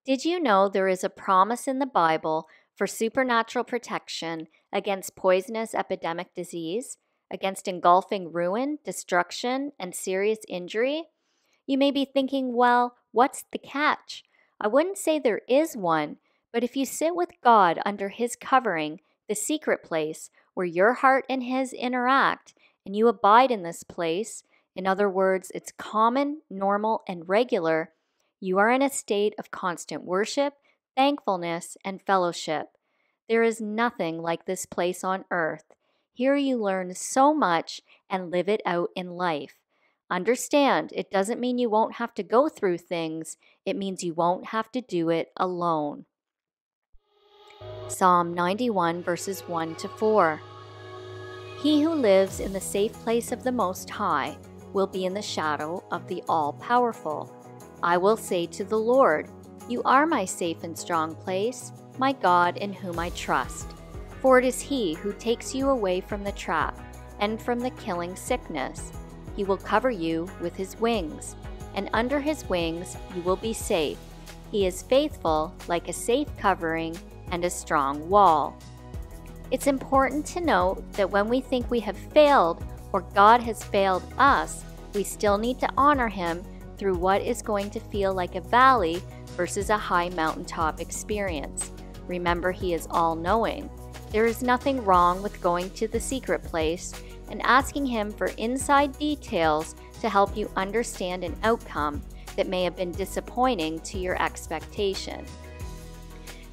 Did you know there is a promise in the Bible for supernatural protection against poisonous epidemic disease, against engulfing ruin, destruction, and serious injury? You may be thinking, well, what's the catch? I wouldn't say there is one, but if you sit with God under His covering, the secret place where your heart and His interact, and you abide in this place, in other words, it's common, normal, and regular, you are in a state of constant worship, thankfulness, and fellowship. There is nothing like this place on earth. Here you learn so much and live it out in life. Understand, it doesn't mean you won't have to go through things. It means you won't have to do it alone. Psalm 91 verses 1 to 4. He who lives in the safe place of the Most High will be in the shadow of the All-Powerful. I will say to the Lord, you are my safe and strong place, my God in whom I trust. For it is He who takes you away from the trap and from the killing sickness. He will cover you with His wings, and under His wings you will be safe. He is faithful like a safe covering and a strong wall. It's important to note that when we think we have failed or God has failed us, we still need to honor Him through what is going to feel like a valley versus a high mountaintop experience. Remember, He is all-knowing. There is nothing wrong with going to the secret place and asking Him for inside details to help you understand an outcome that may have been disappointing to your expectation.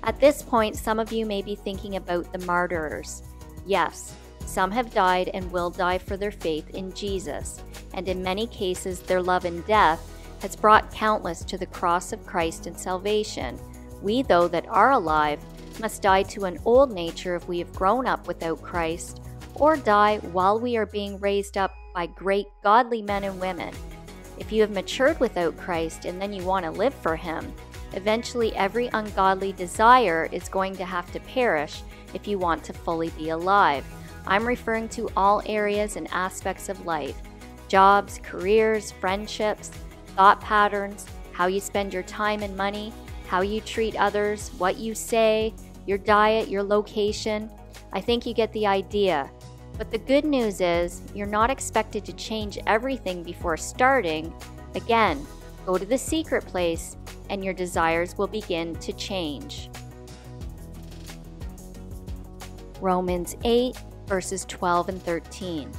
At this point, some of you may be thinking about the martyrs. Yes, some have died and will die for their faith in Jesus, and in many cases their love and death has brought countless to the cross of Christ and salvation. We, though, that are alive must die to an old nature if we have grown up without Christ, or die while we are being raised up by great godly men and women. If you have matured without Christ and then you want to live for Him, eventually every ungodly desire is going to have to perish if you want to fully be alive. I'm referring to all areas and aspects of life: jobs, careers, friendships, thought patterns, how you spend your time and money, how you treat others, what you say, your diet, your location. I think you get the idea. But the good news is, you're not expected to change everything before starting. Again, go to the secret place and your desires will begin to change. Romans 8, verses 12 and 13.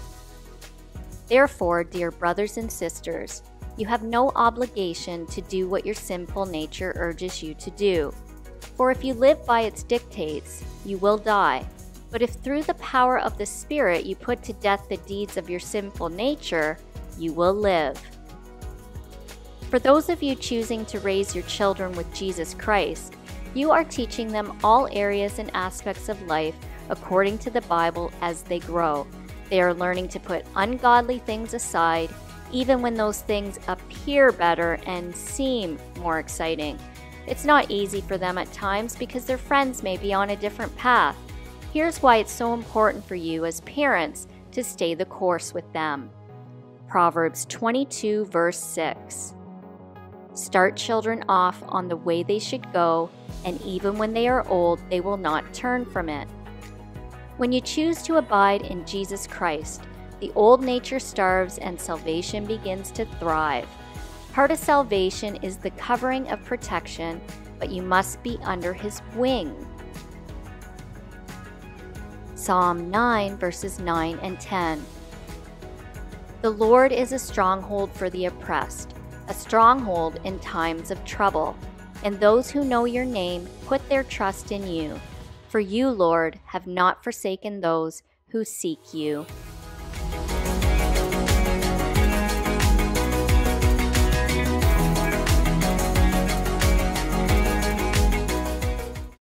Therefore, dear brothers and sisters, you have no obligation to do what your sinful nature urges you to do. For if you live by its dictates, you will die. But if through the power of the Spirit you put to death the deeds of your sinful nature, you will live. For those of you choosing to raise your children with Jesus Christ, you are teaching them all areas and aspects of life according to the Bible as they grow. They are learning to put ungodly things aside, even when those things appear better and seem more exciting. It's not easy for them at times because their friends may be on a different path. Here's why it's so important for you as parents to stay the course with them. Proverbs 22, verse 6. Start children off on the way they should go, and even when they are old, they will not turn from it. When you choose to abide in Jesus Christ, the old nature starves and salvation begins to thrive. Part of salvation is the covering of protection, but you must be under His wing. Psalm 9, verses 9 and 10. The Lord is a stronghold for the oppressed, a stronghold in times of trouble. And those who know your name put their trust in you. For you, Lord, have not forsaken those who seek you.